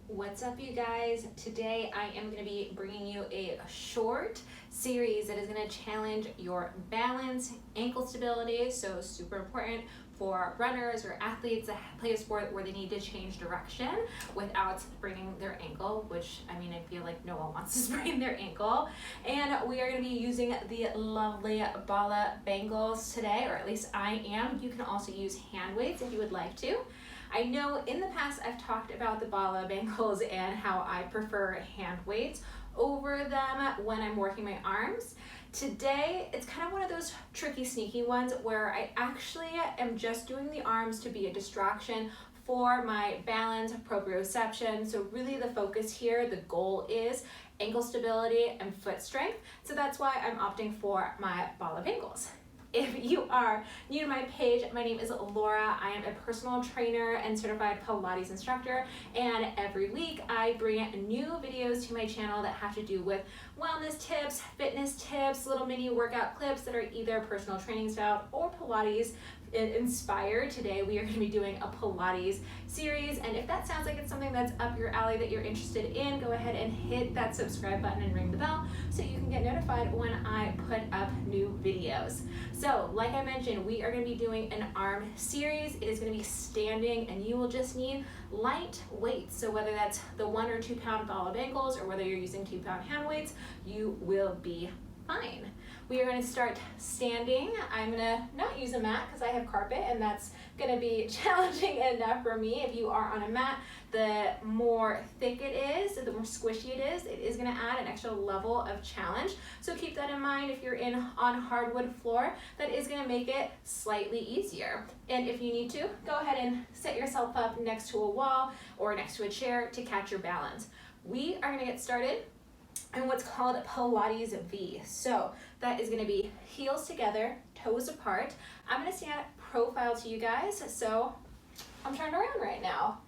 What's up, you guys? Today I am going to be bringing you a short series that is going to challenge your balance, ankle stability, so super important for runners or athletes that play a sport where they need to change direction without spraining their ankle, which I feel like no one wants to sprain their ankle. And we are going to be using the lovely bala bangles today, or at least I am. You can also use hand weights if you would like to. I know in the past I've talked about the bala bangles and how I prefer hand weights over them when I'm working my arms. Today, it's kind of one of those tricky, sneaky ones where I actually am just doing the arms to be a distraction for my balance, proprioception. So really the focus here, the goal is ankle stability and foot strength. So that's why I'm opting for my bala bangles. If you are new to my page, my name is Laura. I am a personal trainer and certified Pilates instructor, and every week I bring new videos to my channel that have to do with wellness tips, fitness tips, little mini workout clips that are either personal training style or Pilates inspired. Today we are going to be doing a Pilates series, and if that sounds like it's something that's up your alley that you're interested in, go ahead and hit that subscribe button and ring the bell so you can get notified when I put up new videos. So like I mentioned, we are going to be doing an arm series. It is going to be standing, and you will just need light weights. So whether that's the 1 or 2 pound bala bangles or whether you're using 2 pound hand weights, you will be fine. We are going to start standing. I'm going to not use a mat because I have carpet, and that's going to be challenging enough for me. If you are on a mat, the more thick it is, the more squishy it is going to add an extra level of challenge. So keep that in mind. If you're on hardwood floor, that is going to make it slightly easier. And if you need to, go ahead and set yourself up next to a wall or next to a chair to catch your balance. We are going to get started in what's called Pilates V. So that is going to be heels together, toes apart. I'm going to stand profile to you guys, so I'm turned around right now.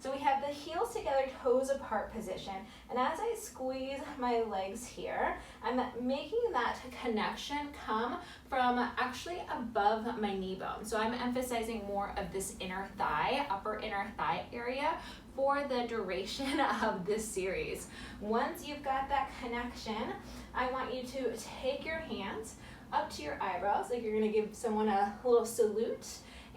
So we have the heels together, toes apart position. And as I squeeze my legs here, I'm making that connection come from actually above my knee bone. So I'm emphasizing more of this inner thigh, upper inner thigh area for the duration of this series. Once you've got that connection, I want you to take your hands up to your eyebrows, like you're gonna give someone a little salute,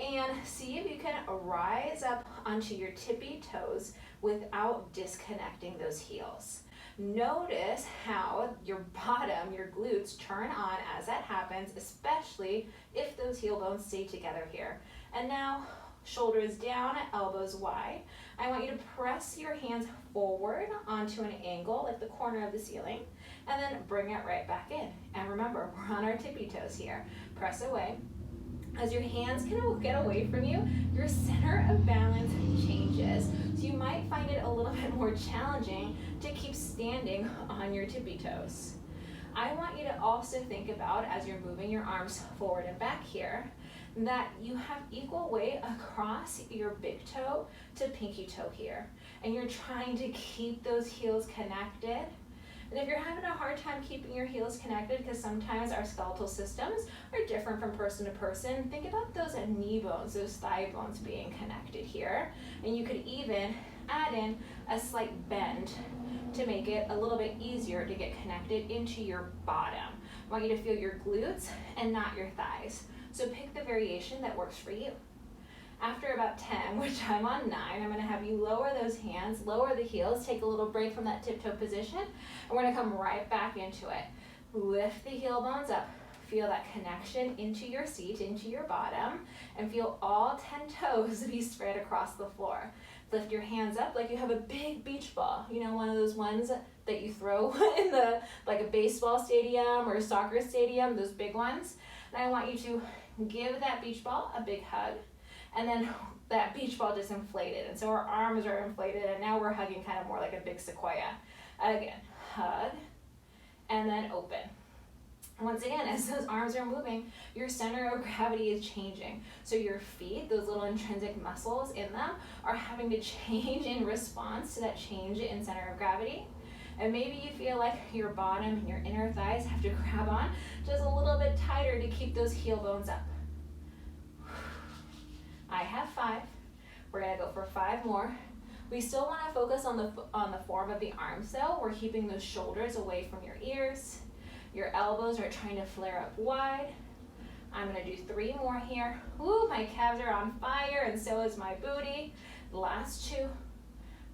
and see if you can rise up onto your tippy toes without disconnecting those heels. Notice how your bottom, your glutes turn on as that happens, especially if those heel bones stay together here. And now, shoulders down, elbows wide. I want you to press your hands forward onto an angle, like the corner of the ceiling, and then bring it right back in. And remember, we're on our tippy toes here. Press away. As your hands can get away from you, your center of balance changes. So you might find it a little bit more challenging to keep standing on your tippy toes. I want you to also think about, as you're moving your arms forward and back here, that you have equal weight across your big toe to pinky toe here. And you're trying to keep those heels connected. And if you're having a hard time keeping your heels connected, because sometimes our skeletal systems are different from person to person, think about those knee bones, those thigh bones being connected here. And you could even add in a slight bend to make it a little bit easier to get connected into your bottom. I want you to feel your glutes and not your thighs. So pick the variation that works for you. After about 10, which I'm on 9, I'm going to have you lower those hands, lower the heels, take a little break from that tiptoe position, and we're going to come right back into it. Lift the heel bones up. Feel that connection into your seat, into your bottom, and feel all 10 toes be spread across the floor. Lift your hands up like you have a big beach ball. You know, one of those ones that you throw in like a baseball stadium or a soccer stadium, those big ones. And I want you to give that beach ball a big hug. And then that beach ball just inflated. And so our arms are inflated, and now we're hugging kind of more like a big sequoia. Again, hug, and then open. Once again, as those arms are moving, your center of gravity is changing. So your feet, those little intrinsic muscles in them, are having to change in response to that change in center of gravity. And maybe you feel like your bottom and your inner thighs have to grab on just a little bit tighter to keep those heel bones up. I have 5. We're gonna go for 5 more. We still want to focus on the form of the arms though. We're keeping those shoulders away from your ears. Your elbows are trying to flare up wide. I'm gonna do 3 more here. Ooh, my calves are on fire and so is my booty. Last 2.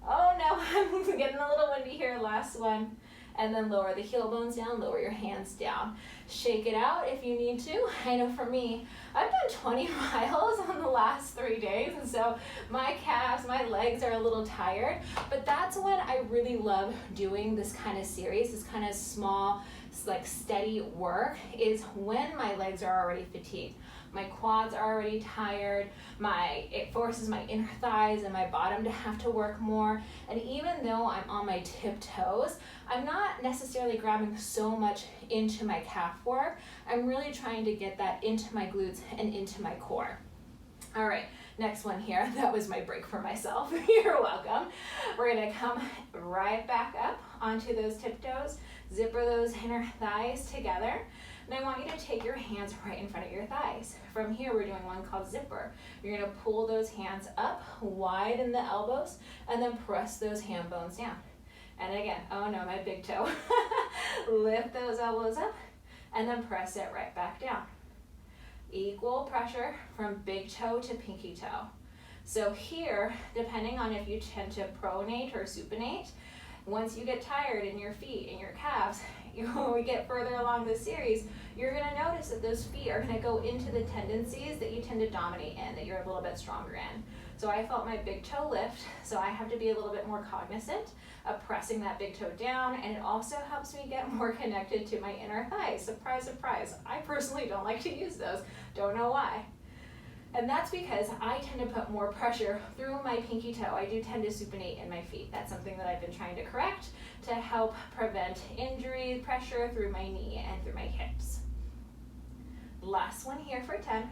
Oh no, I'm getting a little windy here, last one. And then lower the heel bones down, lower your hands down. Shake it out if you need to. I know for me, I've done 20 miles on the last 3 days, and so my calves, my legs are a little tired, but that's when I really love doing this kind of series, this kind of small, like steady work, is when my legs are already fatigued. My quads are already tired, it forces my inner thighs and my bottom to have to work more, and even though I'm on my tiptoes, I'm not necessarily grabbing so much into my calf work. I'm really trying to get that into my glutes and into my core. All right, next one here. That was my break for myself. You're welcome. We're gonna come right back up onto those tiptoes, zipper those inner thighs together. And I want you to take your hands right in front of your thighs. From here, we're doing one called zipper. You're gonna pull those hands up, widen the elbows, and then press those hand bones down. And again, oh no, my big toe. Lift those elbows up, and then press it right back down. Equal pressure from big toe to pinky toe. So here, depending on if you tend to pronate or supinate, once you get tired in your feet and your calves, when we get further along this series, you're gonna notice that those feet are gonna go into the tendencies that you tend to dominate in, that you're a little bit stronger in. So I felt my big toe lift, so I have to be a little bit more cognizant of pressing that big toe down, and it also helps me get more connected to my inner thighs. Surprise, surprise. I personally don't like to use those, don't know why. And that's because I tend to put more pressure through my pinky toe. I do tend to supinate in my feet. That's something that I've been trying to correct to help prevent injury, pressure through my knee and through my hips. Last one here for 10.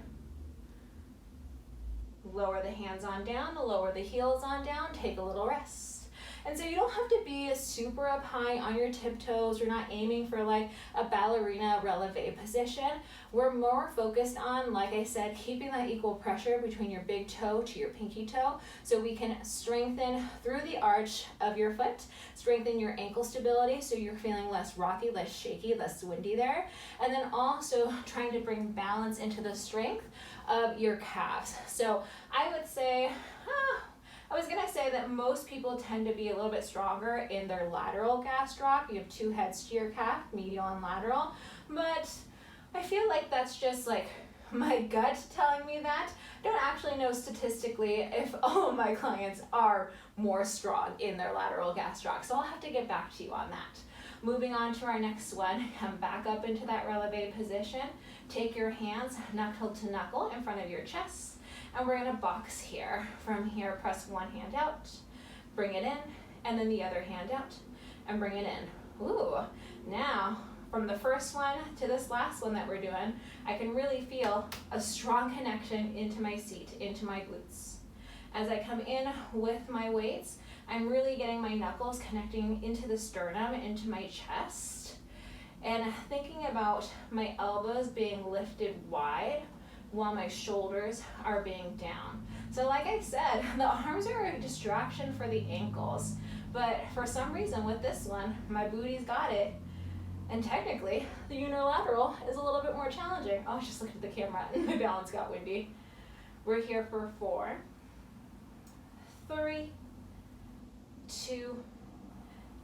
Lower the hands on down, lower the heels on down, take a little rest. And so you don't have to be super up high on your tiptoes. You're not aiming for like a ballerina releve position. We're more focused on, like I said, keeping that equal pressure between your big toe to your pinky toe, so we can strengthen through the arch of your foot, strengthen your ankle stability so you're feeling less rocky, less shaky, less windy there, and then also trying to bring balance into the strength of your calves. So I would say, that most people tend to be a little bit stronger in their lateral gastroc. You have 2 heads to your calf, medial and lateral, but I feel like that's just like my gut telling me that. I don't actually know statistically if all of my clients are more strong in their lateral gastroc, so I'll have to get back to you on that. Moving on to our next one, come back up into that releve position. Take your hands knuckle to knuckle in front of your chest. And we're gonna box here. From here, press one hand out, bring it in, and then the other hand out, and bring it in. Ooh, now, from the first one to this last one that we're doing, I can really feel a strong connection into my seat, into my glutes. As I come in with my weights, I'm really getting my knuckles connecting into the sternum, into my chest, and thinking about my elbows being lifted wide, while my shoulders are being down. So like I said, the arms are a distraction for the ankles, but for some reason with this one, my booty's got it, and technically the unilateral is a little bit more challenging. Oh, I just looked at the camera and my balance got windy. We're here for 4, 3, 2,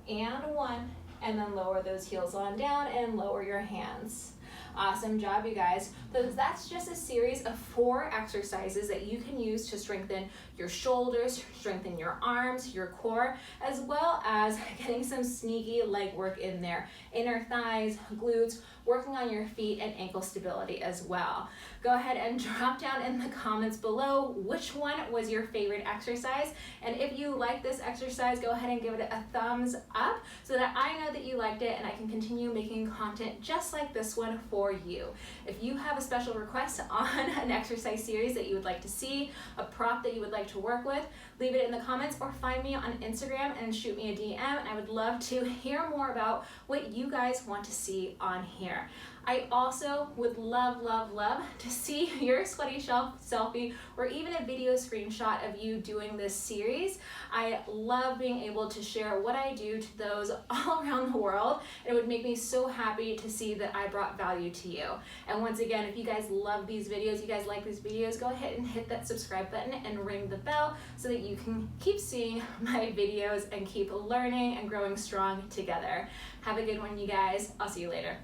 and 1, and then lower those heels on down and lower your hands. Awesome job, you guys. So that's just a series of 4 exercises that you can use to strengthen your shoulders, strengthen your arms, your core, as well as getting some sneaky leg work in there. Inner thighs, glutes, working on your feet and ankle stability as well. Go ahead and drop down in the comments below which one was your favorite exercise. And if you like this exercise, go ahead and give it a thumbs up so that I know that you liked it and I can continue making content just like this one for you. If you have a special request on an exercise series that you would like to see, a prop that you would like to work with, leave it in the comments or find me on Instagram and shoot me a DM, and I would love to hear more about what you guys want to see on here. here. I also would love to see your sweaty selfie or even a video screenshot of you doing this series. I love being able to share what I do to those all around the world. It would make me so happy to see that I brought value to you. And once again, if you guys love these videos, you guys like these videos, go ahead and hit that subscribe button and ring the bell so that you can keep seeing my videos and keep learning and growing strong together. Have a good one, you guys. I'll see you later.